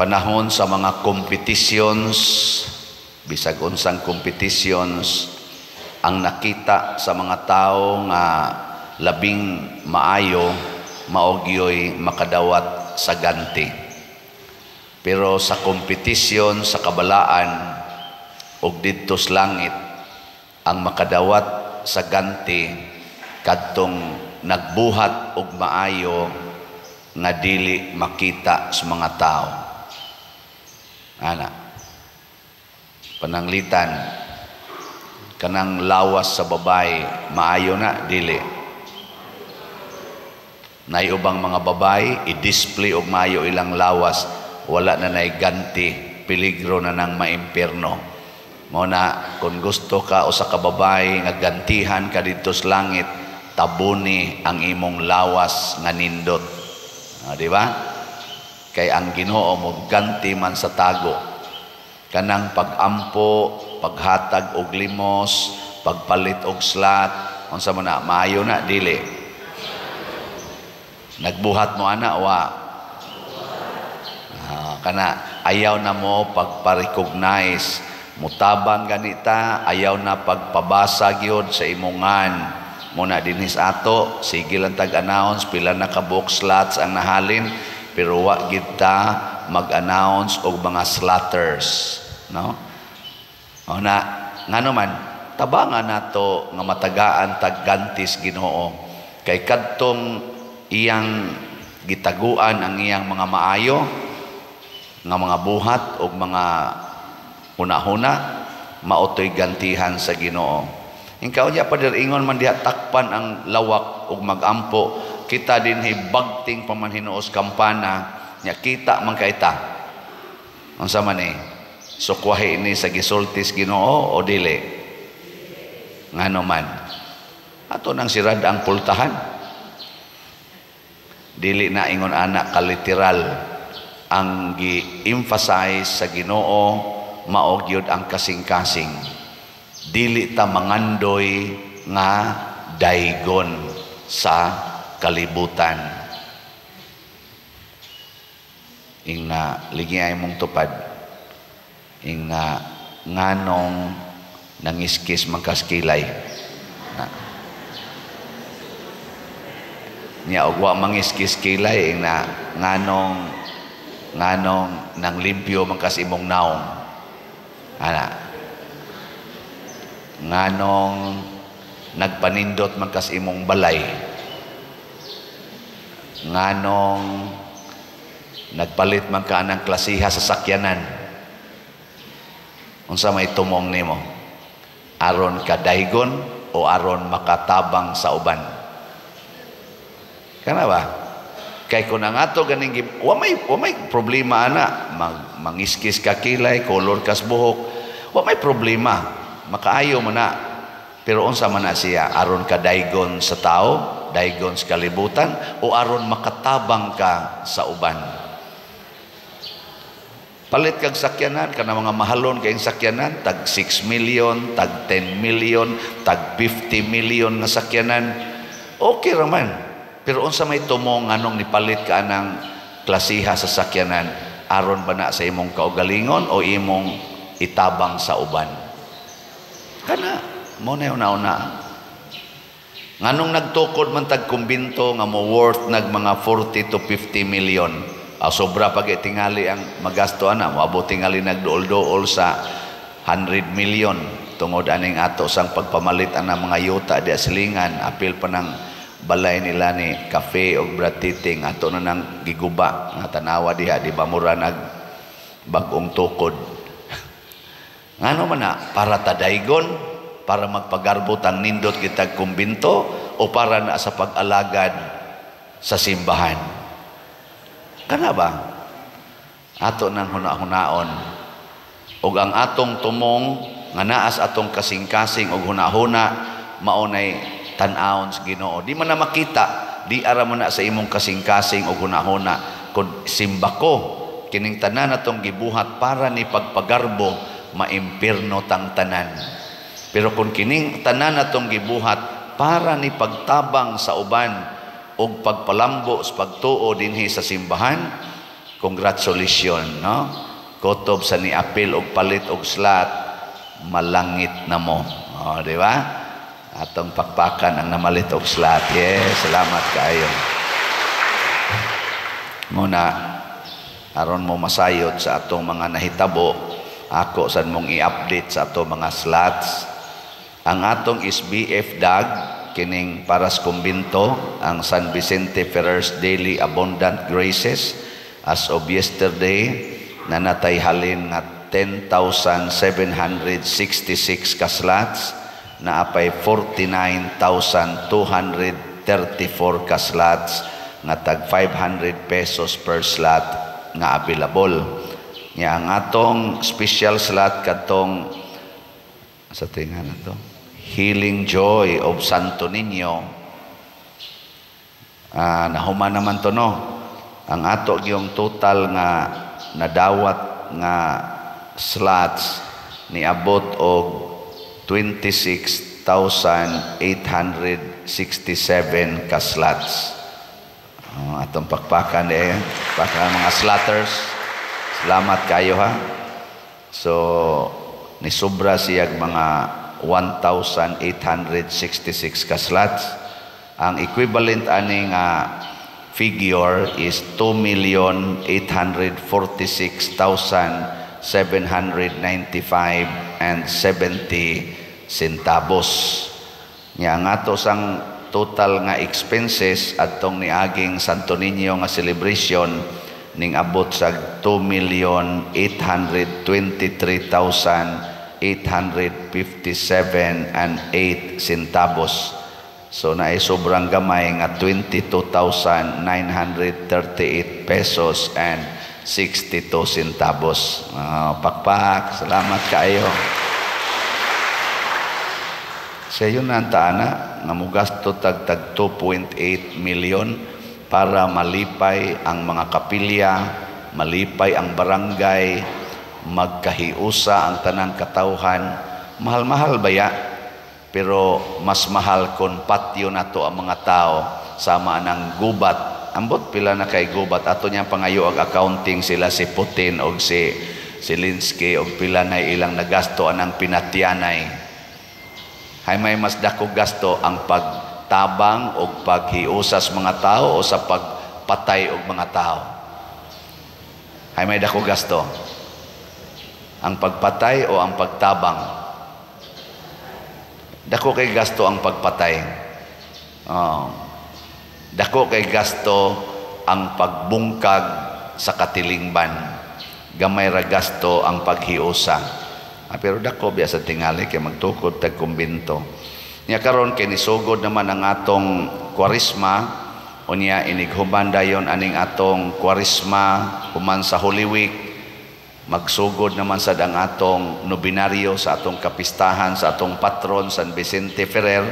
panahon sa mga competitions, bisag unsang competitions, ang nakita sa mga tao nga labing maayo maogyoy makadawat sa ganti. Pero sa kompetisyon sa kabalaan ug didto sa langit, ang makadawat sa ganti kadtong nagbuhat og maayo nga dili makita sa mga tao. Ana, pananglitan, kanang lawas sa babay, maayo na, dili. Naiubang mga babay, i-display og maayo ilang lawas, wala na naiganti, peligro na nang maimpierno. Muna, kung gusto ka o sa kababay, nga gantihan ka dito sa langit, tabuni ang imong lawas nga nindot. Di ba? Kay ang Ginoo mo ganti man sa tago. Kanang pagampo, paghatag og limos, pagpalit og slat, unsa man na, maayo na, dili. Nagbuhat mo ana, wa. Kana ayaw na mo pagpa-recognize, mutabang ganita, ayaw na pagpabasa gyud sa imongan. Muna dinis ato, sige lang tag-announce, pila na ka book slots ang nahalin, pero wa gid ta mag-announce og mga slaughters, no? O na ngano man, tabangan nato nga matagaan taggantis Ginoo, kay kadtong iyang gitaguan ang iyang mga maayo nga mga buhat o mga huna-huna, maotoy gantihan sa Ginoo. Ikaw niya padiringon man diha takpan ang lawak o magampo, kita din hibagting pamanhinuos kampana, nya kita man kaita. Unsa man ni? Sukwahi ini sa gisultis Ginoo o dili? Ngano man? Ato nang sirad ang pultahan. Dili na ingon anak kaliteral. Ang gi-emphasize sa Ginoo mao gyud ang kasing-kasing. Dili ta mangandoy nga daygon sa kalibutan. Inga ligay mong tupad. Inga nganong nangiskis magkaskilay. Nya og wa mangiskis kilay inga nganong nang limpyo mangkas imong naong. Ana, nganong nagpanindot mangkas imong balay, nganong nagpalit man ka ng klasiha sa sakyanan. Unsa may tumong nimo? Aron ka daygon o aron makatabang sa uban? Kana ba? Kay kung ang ato ganing wa may problema ana, mangiskis ka kilay, kolor kas buhok, wa may problema, makaayo mo na. Pero unsa man na siya, aron ka daygon sa tao, daygon sa kalibutan, o aron makatabang ka sa uban. Palit kag sakyanan, kana mga mahalon kayong sakyanan, tag 6 million, tag 10 million, tag 50 million na sakyanan, okay raman. Pero unsa may tumong anong nipalit ka ng klasiha sa sakyanan, aron ba na sa imong kaugalingon o imong itabang sa uban? Kana mo na una-una. Nganong nagtukod man tag kumbinto nga mo worth nag mga 40 to 50 million. Sobra pag tingali ang magasto ana, moabot tingali nagduol-duol sa 100 million tungod aning ato sang pagpamalit ana mga yuta di silingan, apil pa ng balay nila ni kafe o bratiting, ato na nang giguba nga tanawa diha, di ba mura nag bagong tukod. Ngano man na, para tadaygon, para magpagarbot ang nindot kitag kumbinto, o para na sa pag-alagad sa simbahan? Kana ba? Ato nang huna-hunaon. O ang atong tumong nga naas atong kasing-kasing o huna-huna, maunay tan-awon sa Ginoo. Di man na makita, di ara mo na sa imong kasing-kasing o huna-huna. Kung simba ko, kining tanan atong gibuhat para ni pagpagarbo, maimpirno tang tanan. Pero kung kining tanan atong gibuhat para ni pagtabang sa uban o pagpalambo sa pagtuo dinhi sa simbahan, congratulations, no? Kutob sa niapil og palit og slot, malangit na mo. O, di ba? Atong pakpakan ang namalit og slot. Yes, salamat kayo. Muna, aron mo masayod sa atong mga nahitabo, ako sa mong i-update sa atong mga slots. Ang atong SBF DAG, kining Paras Kumbinto, ang San Vicente Ferrer's Daily Abundant Graces, as of yesterday, nanatay halin nga 10,766 ka slots, na apay 49,234 ka slots, nga tag 500 pesos per slot nga available. Nga ang atong special slot katong sa tingan na to, Healing Joy of Santo Niño, nahuman naman to, no? Ang ato yung total nga nadawat nga slots ni abot og 26,867 ka slots. Atong pakpakan pakpakan mga slotters. Salamat kayo, ha. So ni sobra siyag mga 1,866 ka slots. Ang equivalent ani nga figure is 2,846,795.70 centavos. Nya nga to sang total nga expenses atong niaging Santo Niño nga celebration ning abot sa 2,823,857.08 centavos. So naay sobrang gamay nga 22,938 pesos and 62 centavos. Pakpak, salamat kayo. Sa yun na nga mugasto tag 2.8 million para malipay ang mga kapilya, malipay ang barangay, magkahiusa ang tanang katawhan. Mahal-mahal baya, pero mas mahal kung patio na to ang mga tao sama ng gubat. Ambot pila na kay gubat, ato niya pangayo ang accounting sila si Putin o si Zelensky o pila na ilang nagasto anang pinatyanay. Hay may mas dako gasto ang pagtabang o paghiusas mga tao o sa pagpatay og mga tao. Hay may dako gasto ang pagpatay o ang pagtabang. Dako kay gasto ang pagpatay. Dako kay gasto ang pagbungkag sa katilingban. Gamay ra gasto ang paghiusa. Pero dako biya sa tingali kay magtukod tag kumbinto. Nya karon kay nisugod naman ang atong Kwaresma, unya inighuman dayon aning atong Kwaresma human sa Holy Week. Magsugod naman sad ang atong nobinaryo sa atong kapistahan sa atong patron San Vicente Ferrer,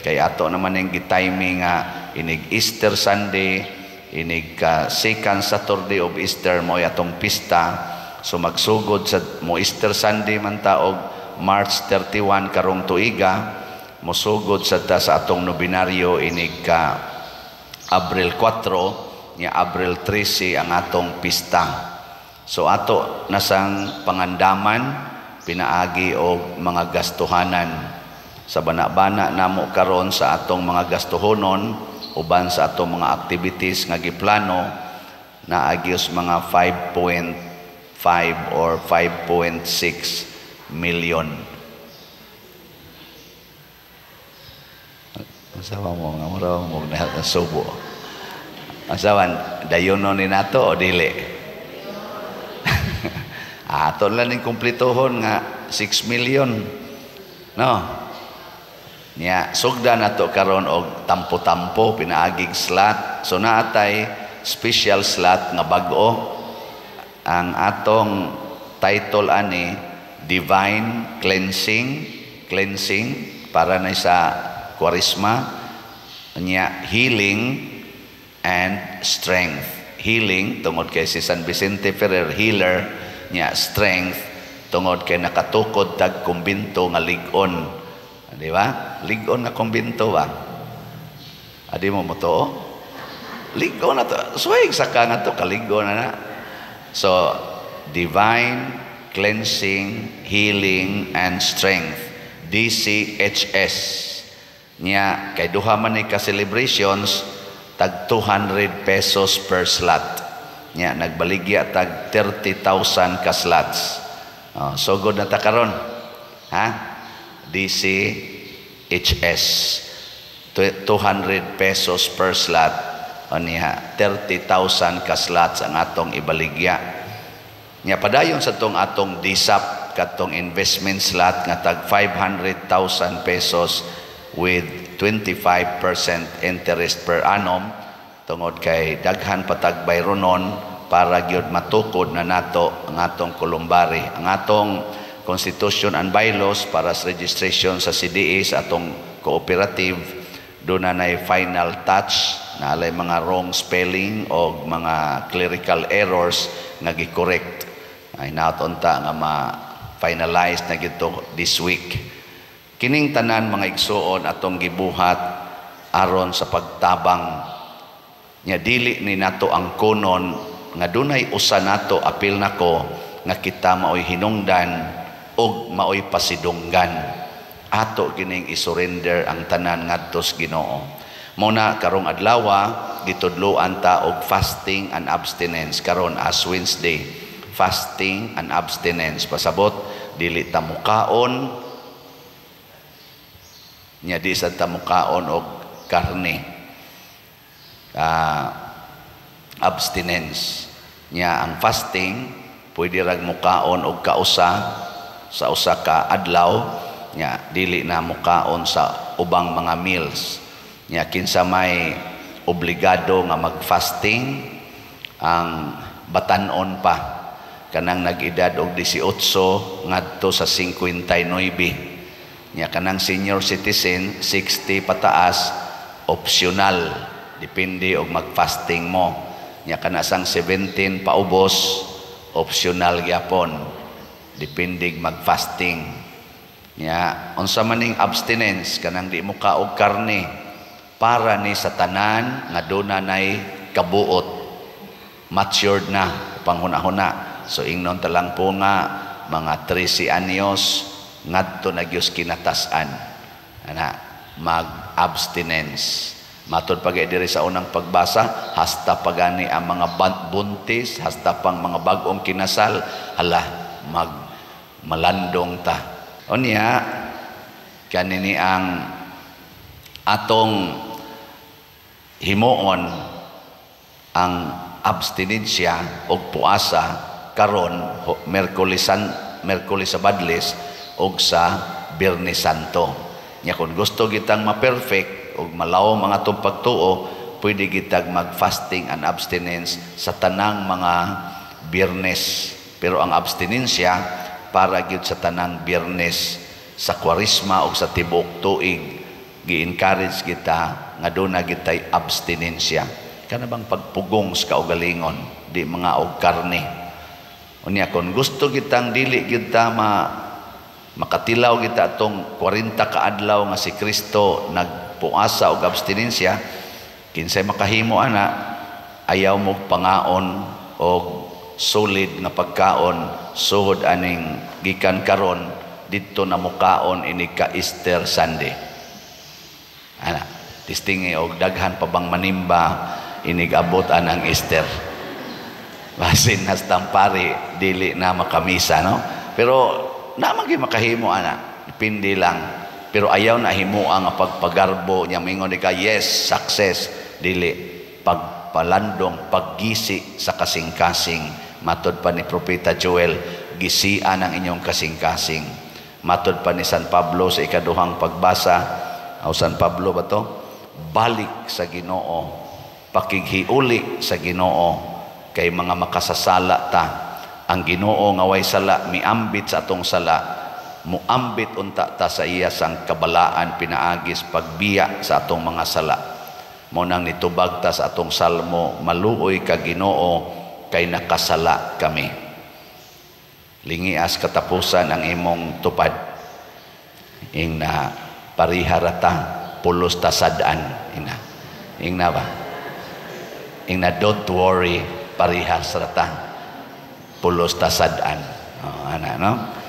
kay ato naman yung gitiming nga inig Easter Sunday, inig second Saturday of Easter mo atong pista. So magsugod sa mo Easter Sunday man taog March 31 karong tuiga, mosugod sa atong nobinaryo inig Abril 4 nya Abril 13 ang atong pista. So ato nasang pangandaman pinaagi og mga gastuhanan sa bana-bana namo karon sa atong mga gastuhonon uban sa atong mga activities nga giplano na agios mga 5.5 or 5.6 million. Asawa mo nga mura mo na subo. Asawan dayonon ni nato o dili? Ato lang ning kumpletohon nga 6 million. No. Nya sugda nato karon og tampo-tampo pinaagig slot. So naatay special slot nga bag-o. Ang atong title ani Divine Cleansing para na sa Kwaresma, nya Healing and Strength. Healing tungod kay si San Vicente Ferrer healer, nya strength tungod kay nakatukod tag kumbinto nga lig-on. Di ba? Lig-on nga kumbinto ba? Adi mo to? Lig-on na to. Suway sa ka nga to kalig-on na. So, divine, cleansing, healing, and strength. DCHS. Nya, kay duha man ni ka-celebrations, tag 200 pesos per slot. Nya, nagbaligya tag 30,000 ka slots. So good na ta karon. Ha? DCHS. 200 pesos per slot. O niya, 30,000 ka slots ang atong ibaligya. Nya, padayon sa tong atong DSAP, katong investment slot nga tag 500,000 pesos with 25% interest per annum. Tungod kay daghan patag bayronon para gyud matukod na nato ang atong kulumbari, ang atong Constitution and Bylaws para sa registration sa CDA sa atong cooperative. Doon na final touch na alay mga wrong spelling o mga clerical errors nga gi-correct. Ay nautunta nga ma-finalize na gito this week. Kining tanan mga igsuon atong gibuhat aron sa pagtabang nya dili ni nato ang kunon nga dunay usa nato apil nako nga kita maoy hinungdan og maoy pasidunggan. Ato kining isurrender ang tanan ngadto sa Ginoo. Muna karong adlaw gitudloan ta og fasting and abstinence karon as Wednesday. Fasting and abstinence pasabot dili ta mukaon nya di sa ta mukaon og karne. Abstinence nya ang fasting pwede rag mukaon og kausa sa usa ka adlaw nya dili na mukaon sa ubang mga meals nya kinsa may obligado nga mag-fasting ang batan-on pa kanang nag-edad og 18 ngadto sa 59 nya kanang senior citizen 60 pataas optional depende og mag-fasting mo nya kana sang 17 paubos optional gyapon depende mag-fasting nya unsa maning abstinence kanang di mo kaog karne para ni sa tanan nga dunay kabuot matured na panghuna-huna. So ingnon talang po nga mga 13 anyos ngadto na gyud kinatasan ana mag-abstinence. Matod pagay diri sa unang pagbasa hasta pagani ang mga buntis hasta pang mga bag-ong kinasal hala malandong ta. Unya kanini ang atong himuon ang abstinensya og puasa karon Miyerkules Sabadlis og sa Biyernes Santo. Nya kung gusto kitang ma-perfect og malaw mga atong pagtuo, pwede kitag mag-fasting and abstinence sa tanang mga Biyernes. Pero ang abstinensya para gyud sa tanang Biyernes sa Kwaresma o sa tibok tuig, gi-encourage kita nga doon na kita'y abstinensya. Kana bang pagpugong sa kaugalingon, di mga og karne. Unya kung gusto kitang dili kita makatilaw kita atong 40 ka adlaw nga si Kristo nagpuasa og abstinensya, kinsay makahimo ana, ayaw mo pangaon og solid nga pagkaon suhod aning gikan karon didto na mukaon ini ka Easter Sunday. Ana, tistingi og daghan pa bang manimba inig abot anang Easter. Basin nas tampari dili na makamisa no. Pero naman gyud makahimo ana, depende lang. Pero ayaw na himuang nga pagpagarbo nya mingon ka yes, success dili pagpalandong paggisi sa kasing-kasing. Matod pa ni Propeta Joel, gisian ang inyong kasing-kasing. Matod pa ni San Pablo sa ikaduhang pagbasa, o San Pablo ba to? Balik sa Ginoo, pakighiuli sa Ginoo, kay mga makasasala ta. Ang Ginoo nga way sala, miambit sa atong sala, muambit unta ta sa iya sang kabalaan pinaagis pagbiya sa atong mga sala. Mo nang nitubag ta sa atong salmo, maluoy ka Ginoo, kay nakasala kami. Lingias katapusan ang imong tupad. Ing na pariharata, pulos tasadaan. Ing na ba? Ing na don't worry, parihas rata. pulos tasadan. Ana no.